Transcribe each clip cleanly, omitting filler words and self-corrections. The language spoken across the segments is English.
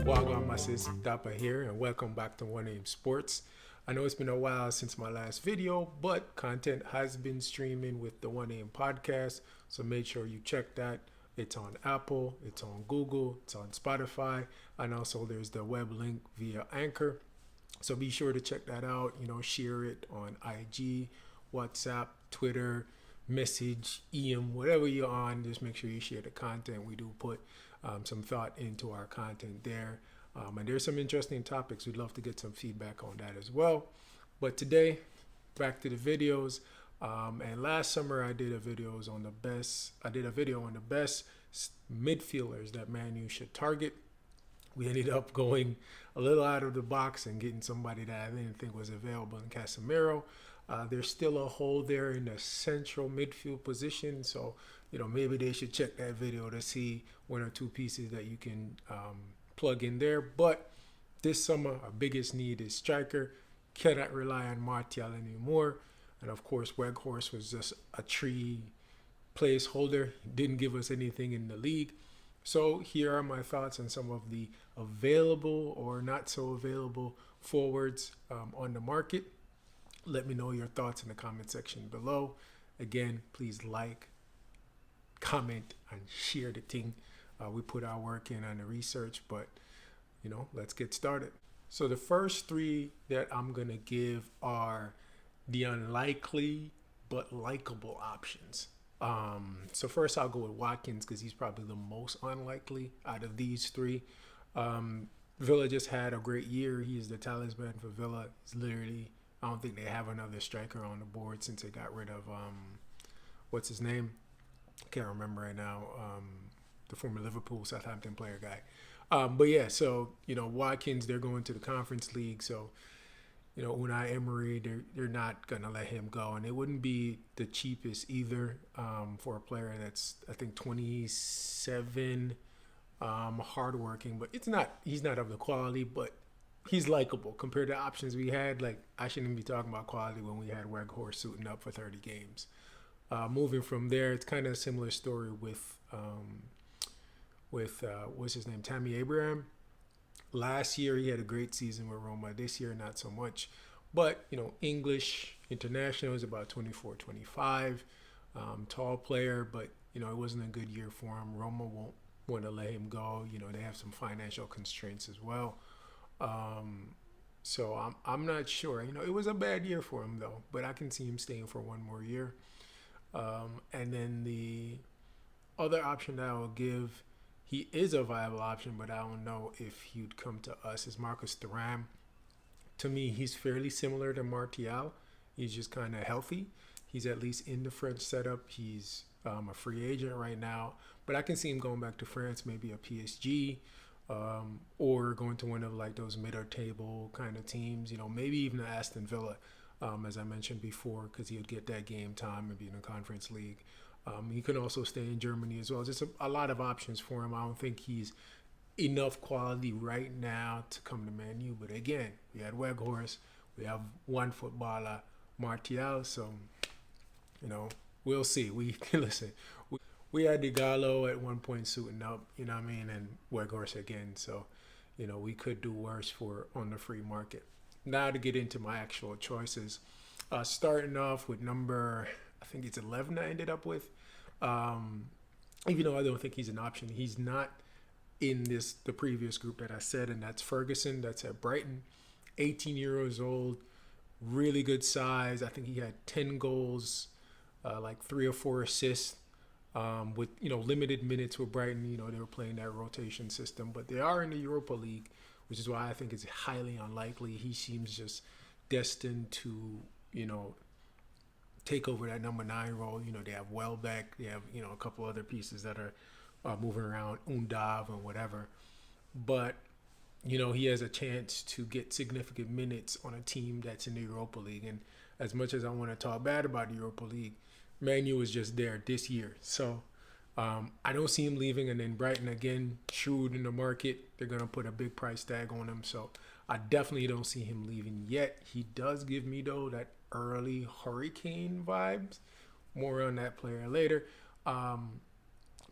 Wagwan Masses, Dappa here, and welcome back to One Aim Sports. I know it's been a while since my last video, but content has been streaming with the One Aim podcast, so make sure you check that. It's on Apple, it's on Google, it's on Spotify, and also there's the web link via Anchor. So be sure to check that out. Share it on IG, WhatsApp, Twitter, message, whatever you're on. Just make sure you share the content. We do put some thought into our content there. And there's some interesting topics. We'd love to get some feedback on that as well. But today, back to the videos. And last summer I did a video on the best midfielders that ManUtd should target. We ended up going a little out of the box and getting somebody that I didn't think was available in Casemiro. There's still a hole there in the central midfield position, so maybe they should check that video to see one or two pieces that you can plug in there. But this summer, our biggest need is striker. Cannot rely on Martial anymore, and of course, Weghorst was just a tree placeholder. Didn't give us anything in the league. So here are my thoughts on some of the available or not so available forwards on the market. Let me know your thoughts in the comment section below. Again, please like, comment, and share the thing. We put our work in on the research, but let's get started. So the first three that I'm gonna give are the unlikely but likable options. So first I'll go with Watkins because he's probably the most unlikely out of these three. Villa just had a great year. He's the talisman for Villa. He's literally, I don't think they have another striker on the board since they got rid of, what's his name? I can't remember right now. The former Liverpool, Southampton player guy. But yeah, so, Watkins, they're going to the Conference League. So, Unai Emery, they're not going to let him go. And it wouldn't be the cheapest either for a player that's, I think, 27, hardworking. But he's not of the quality, but he's likable compared to options we had. Like, I shouldn't be talking about quality when we had Weghorst suiting up for 30 games. Moving from there, it's kind of a similar story with what's his name, Tammy Abraham. Last year, he had a great season with Roma. This year, not so much. But, English international is about 24, 25. Tall player, but, it wasn't a good year for him. Roma won't want to let him go. They have some financial constraints as well. So I'm not sure. It was a bad year for him, though. But I can see him staying for one more year. And then the other option that I will give, he is a viable option, but I don't know if he'd come to us, is Marcus Thuram. To me, he's fairly similar to Martial. He's just kind of healthy. He's at least in the French setup. He's a free agent right now, but I can see him going back to France, maybe a PSG, or going to one of like those mid-table kind of teams, maybe even an Aston Villa, as I mentioned before, because he would get that game time and be in the Conference League. He can also stay in Germany as well. Just a lot of options for him. I don't think he's enough quality right now to come to ManUtd. But again, we had Weghorst. We have one footballer, Martial. So, we'll see. Listen. We had Digallo at one point suiting up, and Weghorst again. So, we could do worse on the free market. Now to get into my actual choices. Starting off with number, I think it's 11 I ended up with. Even though I don't think he's an option, he's not in the previous group that I said, and that's Ferguson. That's at Brighton. 18 years old, really good size. I think he had 10 goals, like 3 or 4 assists. With limited minutes with Brighton, they were playing that rotation system, but they are in the Europa League, which is why I think it's highly unlikely. He seems just destined to take over that number 9 role. They have Welbeck, they have a couple other pieces that are moving around, Undav and whatever, but he has a chance to get significant minutes on a team that's in the Europa League. And as much as I want to talk bad about the Europa League, ManUtd is just there this year, so I don't see him leaving. And then Brighton, again, shrewd in the market, they're gonna put a big price tag on him, so I definitely don't see him leaving yet. He does give me, though, that early Hurricane vibes. More on that player later.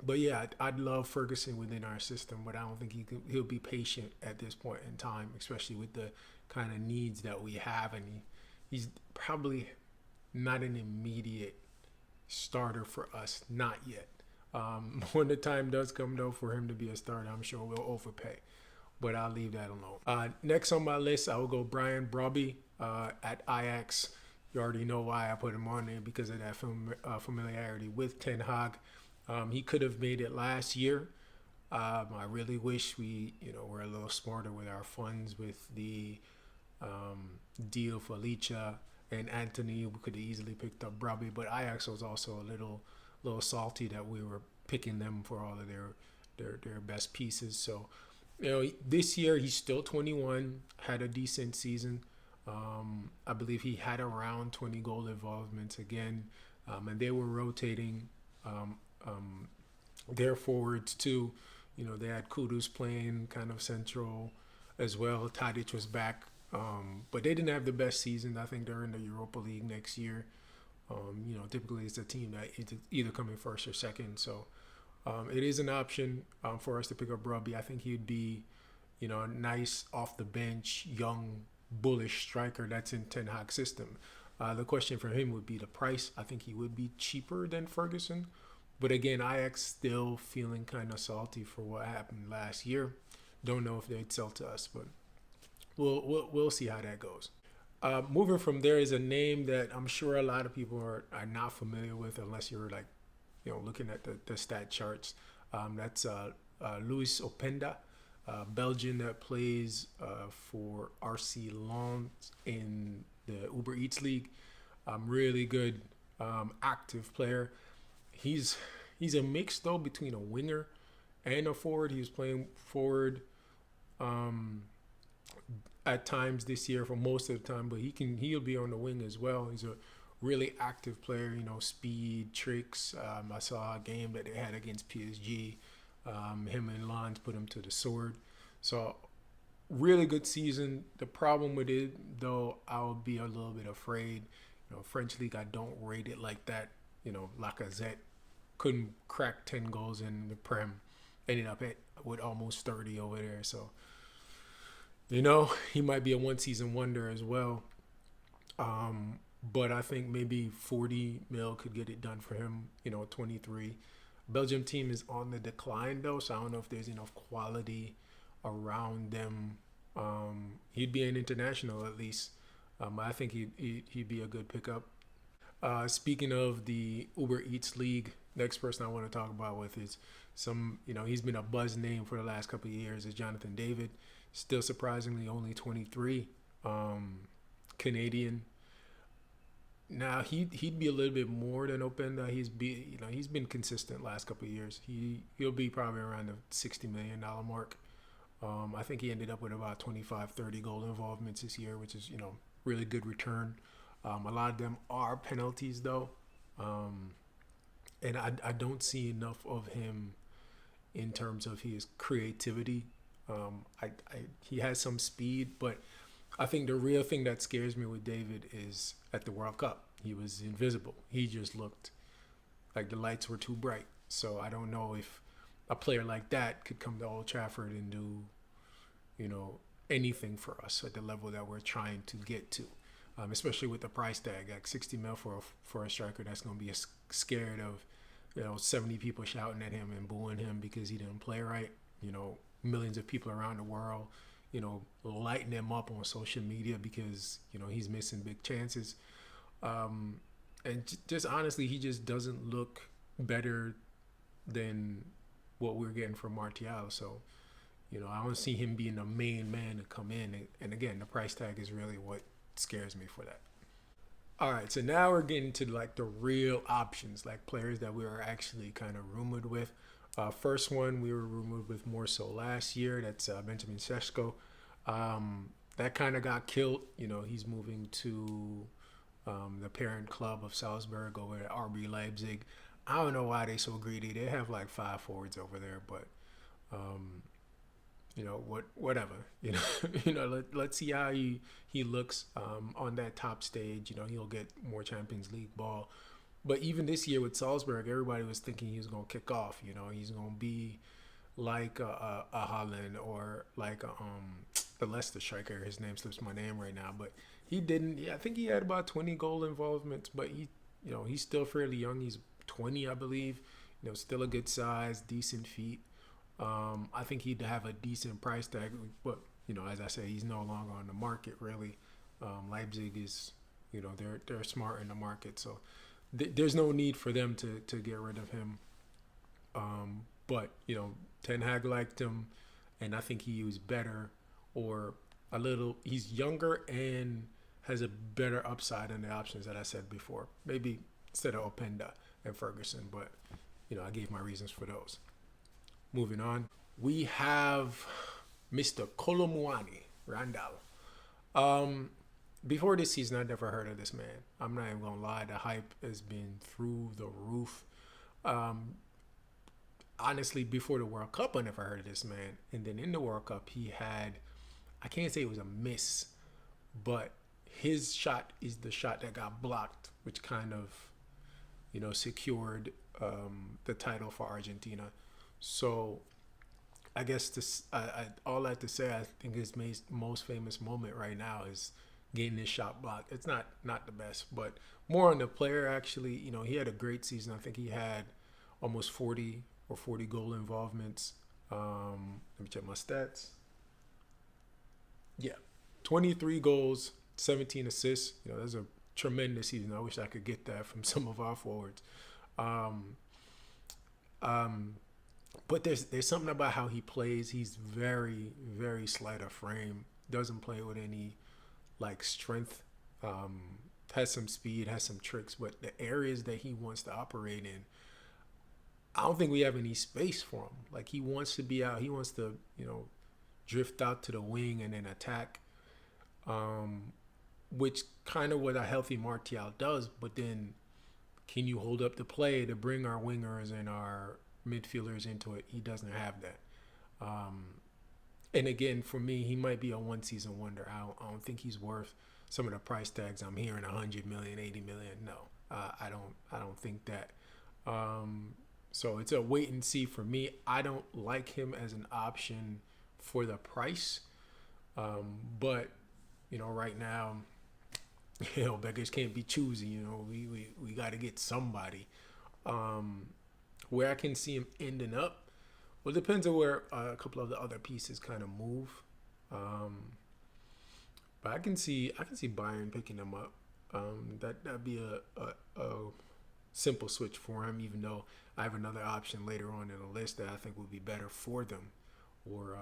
But yeah, I'd love Ferguson within our system, but I don't think he'll be patient at this point in time, especially with the kind of needs that we have, and he's probably not an immediate starter for us, not yet. When the time does come though for him to be a starter, I'm sure we'll overpay, but I'll leave that alone. Next on my list, I will go Brian Brobby at Ajax. You already know why I put him on there, because of that familiarity with Ten Hag. He could have made it last year. I really wish we, were a little smarter with our funds with the deal for Licha and Anthony. We could have easily picked up Brobby, but Ajax was also a little salty that we were picking them for all of their best pieces. So, this year he's still 21, had a decent season. I believe he had around 20 goal involvements again, and they were rotating their forwards too. They had Kudus playing kind of central as well. Tadic was back, but they didn't have the best season. I think they're in the Europa League next year. Typically it's a team that is either coming first or second. So it is an option for us to pick up Brubby. I think he'd be, a nice off the bench, young, bullish striker that's in Ten Hag's system. The question for him would be the price. I think he would be cheaper than Ferguson. But again, Ajax still feeling kind of salty for what happened last year. Don't know if they'd sell to us, but we'll see how that goes. Moving from there is a name that I'm sure a lot of people are not familiar with, unless you're looking at the stat charts. That's Luis Openda, Belgian that plays for RC Lens in the Uber Eats League. Really good, active player. He's a mix though between a winger and a forward. He was playing forward at times this year for most of the time, but he'll be on the wing as well. He's a really active player, speed, tricks. I saw a game that they had against PSG. Him and Lens put him to the sword. So really good season. The problem with it though, I'll be a little bit afraid. French league, I don't rate it like that. Lacazette couldn't crack 10 goals in the Prem. Ended up with almost 30 over there. So, he might be a one-season wonder as well. But I think maybe 40 mil could get it done for him, 23. Belgium team is on the decline, though, so I don't know if there's enough quality around them. He'd be an international at least. I think he'd be a good pickup. Speaking of the Uber Eats League, next person I want to talk about with is he's been a buzz name for the last couple of years, is Jonathan David. Still surprisingly only 23, Canadian. Now he'd be a little bit more than Openda. He's been consistent last couple of years. He'll be probably around the $60 million mark. I think he ended up with about 25, 30 goal involvements this year, which is really good return. A lot of them are penalties though, and I don't see enough of him in terms of his creativity. He has some speed, but I think the real thing that scares me with David is at the World Cup, he was invisible. He just looked like the lights were too bright. So I don't know if a player like that could come to Old Trafford and do, anything for us at the level that we're trying to get to. Especially with the price tag, like 60 mil for a striker that's going to be scared of, 70 people shouting at him and booing him because he didn't play right. Millions of people around the world, lighting him up on social media because, he's missing big chances. And just honestly, he just doesn't look better than what we're getting from Martial. So, I don't see him being the main man to come in. And again, the price tag is really what scares me for that. All right, so now we're getting to like the real options, like players that we were actually kind of rumored with. First one we were rumored with more so last year. That's Benjamin Sesko. That kind of got killed. He's moving to the parent club of Salzburg over at RB Leipzig. I don't know why they're so greedy. They have like 5 forwards over there, but whatever. Let's see how he looks on that top stage. He'll get more Champions League ball. But even this year with Salzburg, everybody was thinking he was going to kick off. You know, he's going to be like a Holland or like the Leicester striker. His name slips my name right now, but he didn't. Yeah, I think he had about 20 goal involvements, but he's still fairly young. He's 20, I believe. You know, still a good size, decent feet. I think he'd have a decent price tag, but as I say, he's no longer on the market really. Leipzig is, they're smart in the market, so there's no need for them to get rid of him. But Ten Hag liked him, and I think he was better, or a little. He's younger and has a better upside than the options that I said before. Maybe instead of Openda and Ferguson, but I gave my reasons for those. Moving on, we have Mr. Kolomuani Randall. Before this season, I never heard of this man. I'm not even gonna lie, the hype has been through the roof. Honestly, before the World Cup, I never heard of this man. And then in the World Cup, he had, I can't say it was a miss, but his shot is the shot that got blocked, which kind of, secured the title for Argentina. So I guess this, all I have to say, I think his most famous moment right now is getting his shot blocked. It's not the best, but more on the player actually. He had a great season. I think he had almost 40 goal involvements. Let me check my stats. Yeah, 23 goals, 17 assists. That's a tremendous season. I wish I could get that from some of our forwards. But there's something about how he plays. He's very, very slight of frame. Doesn't play with any strength. Has some speed, has some tricks, but the areas that he wants to operate in, I don't think we have any space for him. He wants to be out. He wants to, drift out to the wing and then attack, which kind of what a healthy Martial does. But then, can you hold up the play to bring our wingers and our midfielders into it? He doesn't have that. And again, for me, he might be a one-season wonder. I don't think he's worth some of the price tags I'm hearing, 100 million, 80 million. No, I don't think that. So it's a wait and see for me. I don't like him as an option for the price. But right now, beggars can't be choosy. We got to get somebody. Where I can see him ending up, well, it depends on where a couple of the other pieces kind of move. But I can see Bayern picking him up. That'd be a simple switch for him, even though I have another option later on in the list that I think would be better for them, or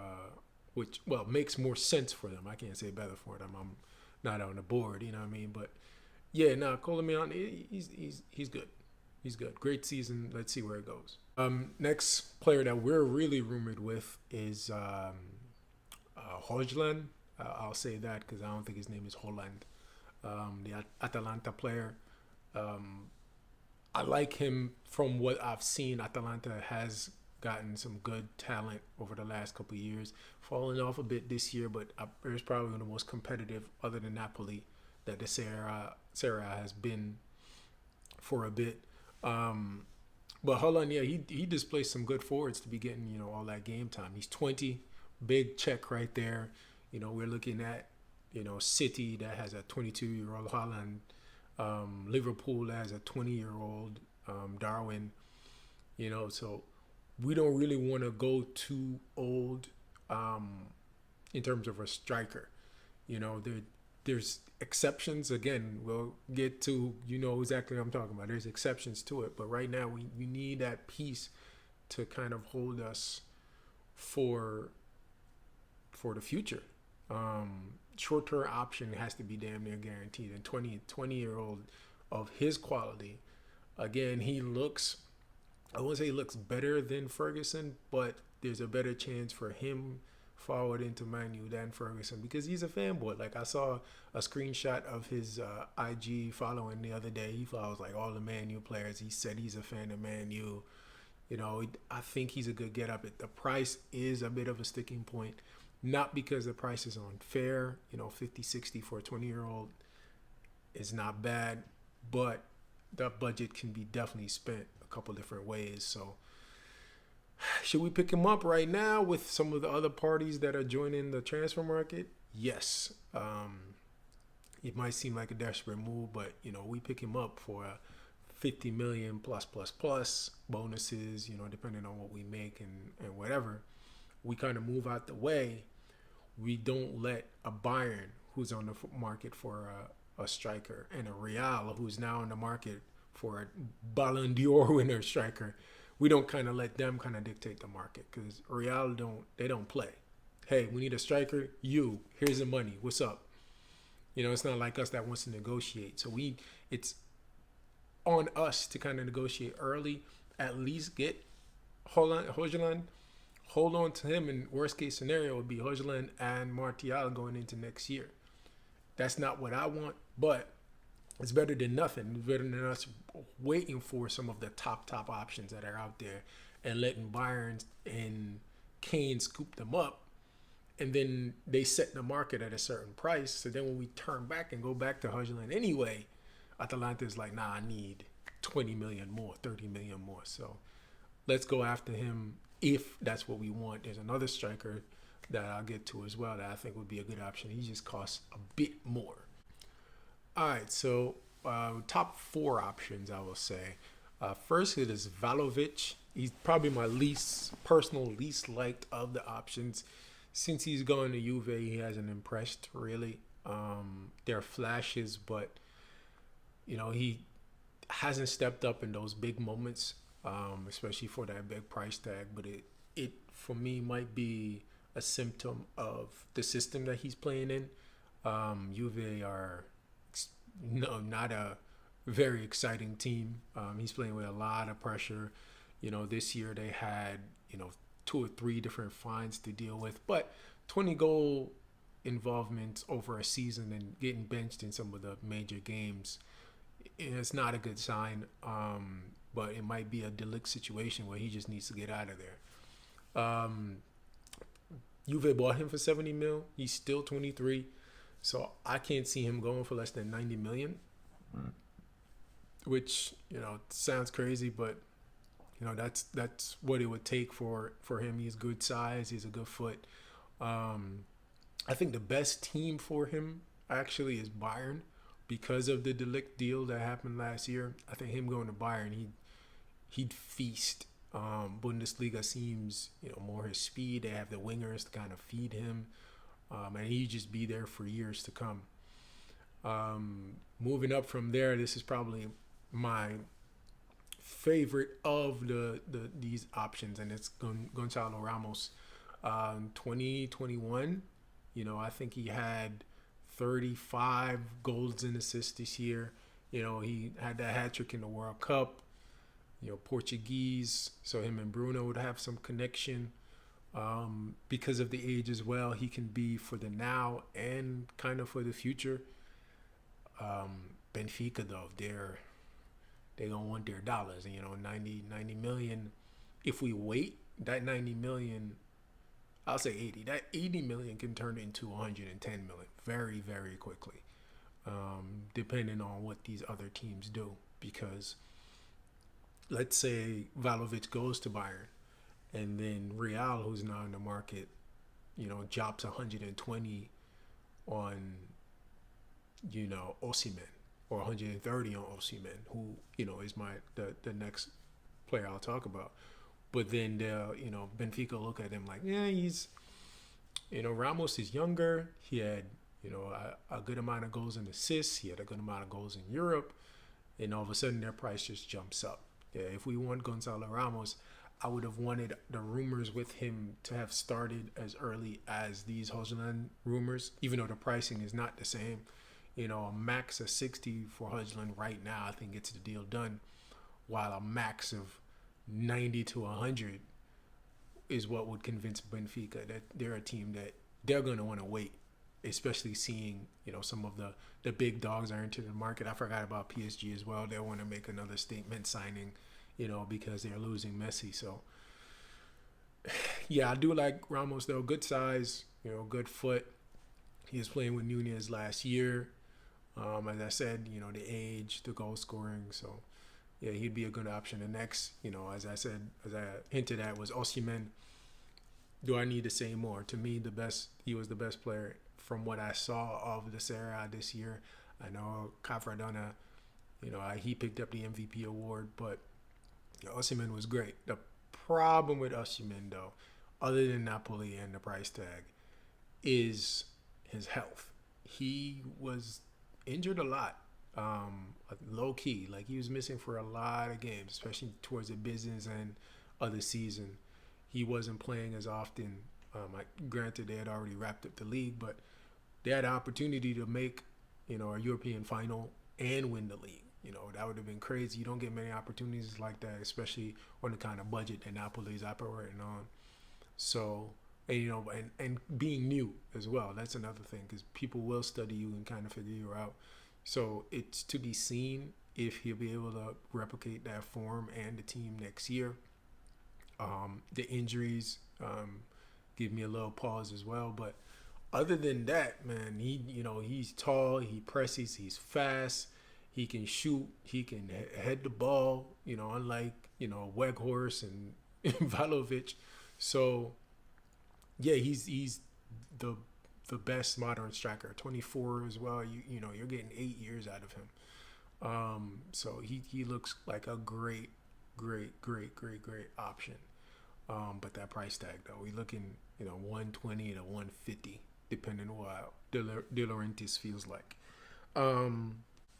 which makes more sense for them. I can't say better for them. I'm not on the board, you know what I mean? But yeah, Kolomuani, he's good. He's good. Great season. Let's see where it goes. Next player that we're really rumored with is Hojland. I'll say that because I don't think his name is Holland. The Atalanta player. I like him from what I've seen. Atalanta has gotten some good talent over the last couple of years. Falling off a bit this year, but it's probably one of the most competitive, other than Napoli, that the Serie A has been for a bit. But Holland, yeah, he displays some good forwards to be getting, all that game time. He's 20, big check right there. We're looking at, City that has a 22-year-old Holland, Liverpool that has a 20-year-old Darwin, so we don't really want to go too old in terms of a striker. There's exceptions. Again, we'll get to, exactly what I'm talking about. There's exceptions to it. But right now, we need that piece to kind of hold us for the future. Short-term option has to be damn near guaranteed. And 20-year-old of his quality, again, he looks, I won't say he looks better than Ferguson, but there's a better chance for him forward into ManUtd than Ferguson because he's a fanboy. I saw a screenshot of his IG following the other day. He follows all the ManUtd players. He said he's a fan of ManUtd. I think he's a good get up. The price is a bit of a sticking point, not because the price is unfair. 50, 60 for a 20-year-old is not bad, but that budget can be definitely spent a couple different ways. So should we pick him up right now with some of the other parties that are joining the transfer market? Yes. It might seem like a desperate move, but we pick him up for a 50 million plus bonuses, depending on what we make and whatever. We kind of move out the way. We don't let a Bayern, who's on the market for a striker, and a Real, who's now on the market for a Ballon d'Or winner striker. We don't kind of let them kind of dictate the market, because Real don't play. Hey, we need a striker. Here's the money. What's up? It's not like us that wants to negotiate. So it's on us to kind of negotiate early. At least get Højlund. Hold on to him, and worst case scenario would be Højlund and Martial going into next year. That's not what I want, but it's better than nothing. It's better than us waiting for some of the top options that are out there and letting Bayern and Kane scoop them up. And then they set the market at a certain price. So then when we turn back and go back to Højlund anyway, Atalanta's like, nah, I need 20 million more, 30 million more. So let's go after him if that's what we want. There's another striker that I'll get to as well that I think would be a good option. He just costs a bit more. All right, so top 4 options, I will say. First, it is Vlahovic. He's probably my least liked of the options. Since he's going to Juve, he hasn't impressed, really. There are flashes, but, he hasn't stepped up in those big moments, especially for that big price tag. But it for me, might be a symptom of the system that he's playing in. Juve are not a very exciting team. He's playing with a lot of pressure. This year they had, 2 or 3 different fines to deal with, but 20 goal involvement over a season and getting benched in some of the major games, it's not a good sign. But it might be a Delict situation where he just needs to get out of there. Juve bought him for 70 mil. He's still 23. So I can't see him going for less than 90 million, which, sounds crazy, but that's what it would take for him. He's good size. He's a good foot. I think the best team for him actually is Bayern because of the Delict deal that happened last year. I think him going to Bayern, he'd feast. Bundesliga seems, more his speed. They have the wingers to kind of feed him. And he'd just be there for years to come. Moving up from there, this is probably my favorite of these options, and it's Gonzalo Ramos. 2021, I think he had 35 goals and assists this year. He had that hat trick in the World Cup. Portuguese, so him and Bruno would have some connection. Because of the age as well, he can be for the now and kind of for the future. Benfica, though, they're gonna want their dollars, 90 million. If we wait, that 90 million, I'll say 80. That 80 million can turn into 110 million very, very quickly, depending on what these other teams do. Because let's say Vlahovic goes to Bayern, and then Real, who's now in the market, drops 120 on, Osimhen, or 130 on Osimhen, who, is the next player I'll talk about. But then they'll, Benfica look at him like, yeah, he's, Ramos is younger. He had, a good amount of goals and assists. He had a good amount of goals in Europe. And all of a sudden their price just jumps up. Yeah, if we want Gonzalo Ramos, I would have wanted the rumors with him to have started as early as these Højlund rumors, even though the pricing is not the same. A max of 60 for Højlund right now, I think gets the deal done, while a max of 90 to 100 is what would convince Benfica that they're a team that they're going to want to wait, especially seeing, some of the big dogs are into the market. I forgot about PSG as well. They want to make another statement signing, because they're losing Messi. So, yeah, I do like Ramos, though. Good size, good foot. He was playing with Nunez last year. As I said, the age, the goal scoring. So yeah, he'd be a good option. The next, as I said, as I hinted at, was Osimhen. Do I need to say more? To me, he was the best player from what I saw of the Serie A this year. I know Cafradona, he picked up the MVP award, but Osimhen was great. The problem with Osimhen, though, other than Napoli and the price tag, is his health. He was injured a lot, low key. Like, he was missing for a lot of games, especially towards the business end of the season. He wasn't playing as often. Granted, they had already wrapped up the league, but they had an opportunity to make, a European final and win the league. That would have been crazy. You don't get many opportunities like that, especially on the kind of budget that Napoli is operating on. So, and being new as well. That's another thing, because people will study you and kind of figure you out. So it's to be seen if he'll be able to replicate that form and the team next year. The injuries give me a little pause as well, but other than that, man, he's tall, he presses, he's fast, he can shoot, he can head the ball, unlike Weghorst and Vlahovic. So yeah, he's the best modern striker. 24 as well. You're getting 8 years out of him. So he looks like a great option. But that price tag, though, we looking 120 to 150, depending on what De Laurentiis feels like.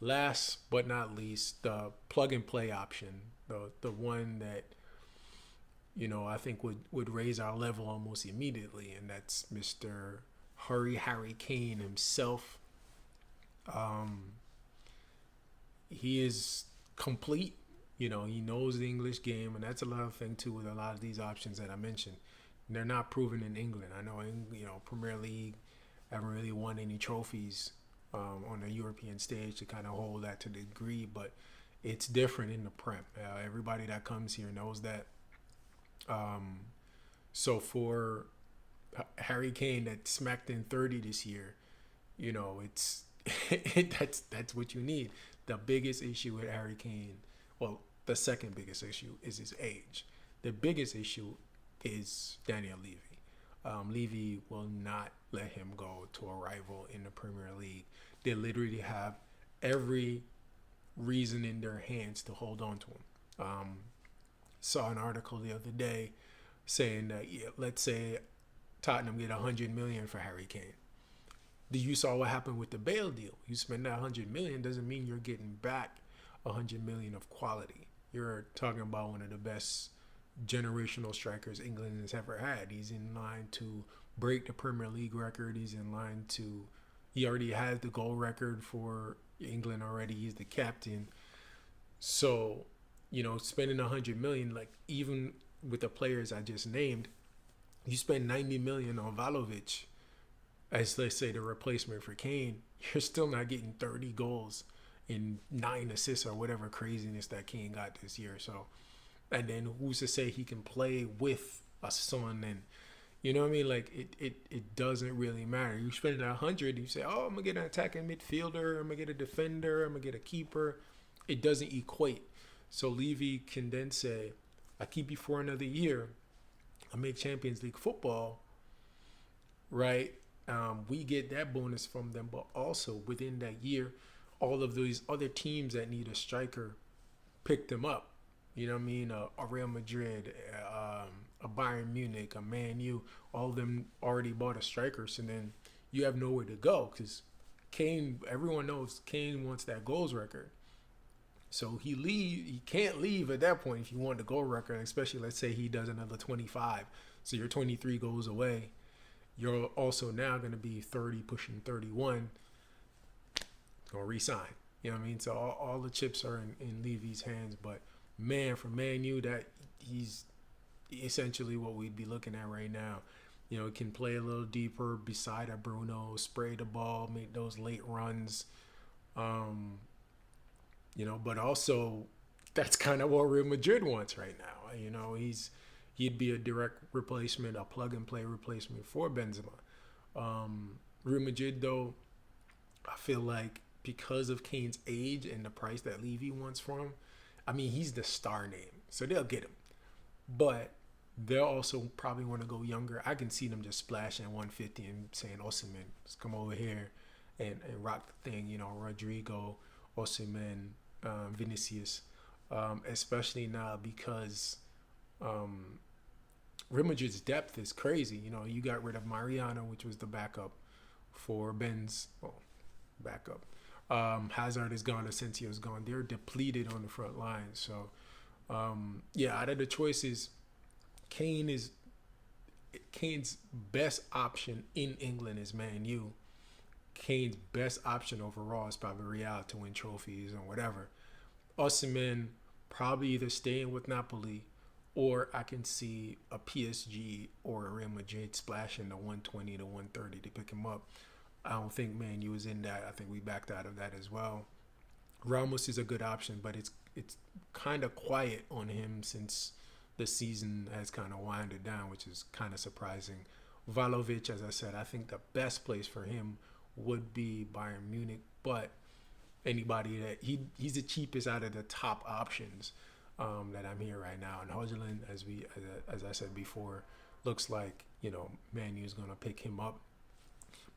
Last but not least, the plug and play option, the one that I think would raise our level almost immediately, and that's Mr. Harry Kane himself. He is complete. He knows the English game, and that's a lot of thing too with a lot of these options that I mentioned. They're not proven in England. I know, Premier League haven't really won any trophies on the European stage to kind of hold that to the degree, but it's different in the Prem. Everybody that comes here knows that. So for Harry Kane that smacked in 30 this year, it's that's what you need. The biggest issue with Harry Kane, well, the second biggest issue is his age. The biggest issue is Daniel Levy. Levy will not let him go to a rival in the Premier League. They literally have every reason in their hands to hold on to him. Saw an article the other day saying that, let's say Tottenham get 100 million for Harry Kane. You saw what happened with the Bale deal. You spend that 100 million doesn't mean you're getting back 100 million of quality. You're talking about one of the best generational strikers England has ever had. He's in line to break the Premier League record. He already has the goal record for England already. He's the captain. So, spending 100 million, like, even with the players I just named, you spend 90 million on Vlahovic as, let's say, the replacement for Kane, you're still not getting 30 goals and 9 assists or whatever craziness that Kane got this year. So, and then who's to say he can play with a Son, and you know what I mean? Like, it doesn't really matter. You spend 100, you say, oh, I'm gonna get an attacking midfielder, I'm gonna get a defender, I'm gonna get a keeper. It doesn't equate. So Levy can then say, I keep you for another year, I make Champions League football, right? We get that bonus from them, but also within that year, all of these other teams that need a striker pick them up. You know what I mean? A Real Madrid, a Bayern Munich, a ManUtd, all of them already bought a striker, so then you have nowhere to go, because Kane, everyone knows Kane wants that goals record. So he can't leave at that point if you want the goal record, especially let's say he does another 25. So you're 23 goals away. You're also now going to be 30, pushing 31. Going to re-sign. You know what I mean? So all the chips are in Levy's hands. But, man, for ManUtd, that he's essentially what we'd be looking at right now. Can play a little deeper beside a Bruno, spray the ball, make those late runs. But also that's kind of what Real Madrid wants right now. He'd be a direct replacement, a plug-and-play replacement for Benzema. Real Madrid, though, I feel like because of Kane's age and the price that Levy wants for him, I mean, he's the star name, so they'll get him. But they'll also probably want to go younger. I can see them just splashing 150 and saying, Osimhen, just come over here and rock the thing. You know, Rodrigo, Osimhen, Vinicius, especially now because Real Madrid's depth is crazy. You know, you got rid of Mariano, which was the backup for Ben's backup. Hazard is gone, Asensio's gone. They're depleted on the front line. So, out of the choices, Kane's best option in England is ManU. Kane's best option overall is probably Real to win trophies or whatever. Osimhen probably either staying with Napoli, or I can see a PSG or a Real Madrid splashing the 120 to 130 to pick him up. I don't think ManU is in that. I think we backed out of that as well. Ramos is a good option, but it's kind of quiet on him since the season has kind of winded down, which is kind of surprising. Vlahovic, as I said, I think the best place for him would be Bayern Munich, but anybody that he's the cheapest out of the top options that I'm here right now. And Højlund, as I said before, looks like, you know, ManU is going to pick him up.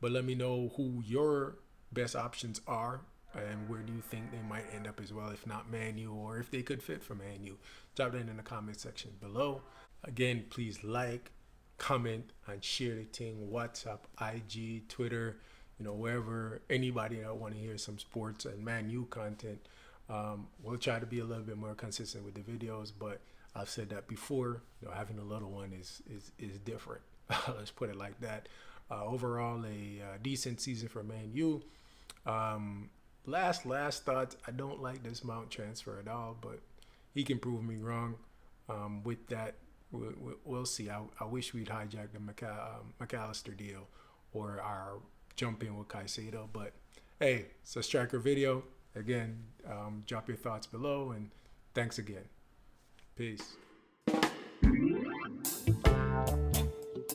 But let me know who your best options are and where do you think they might end up as well, if not ManU, or if they could fit for ManU. Drop that in the comment section below. Again, please like, comment, and share the thing. WhatsApp, IG, Twitter, you know, wherever, anybody that want to hear some sports and ManU content. We'll try to be a little bit more consistent with the videos, but I've said that before, you know, having a little one is different. Let's put it like that. Overall, a decent season for ManU. Last thoughts. I don't like this Mount transfer at all, but he can prove me wrong. With that, we'll see. I wish we'd hijack the McAllister deal or our jump in with Caicedo, but hey, it's a striker video. Again, drop your thoughts below, and thanks again. Peace.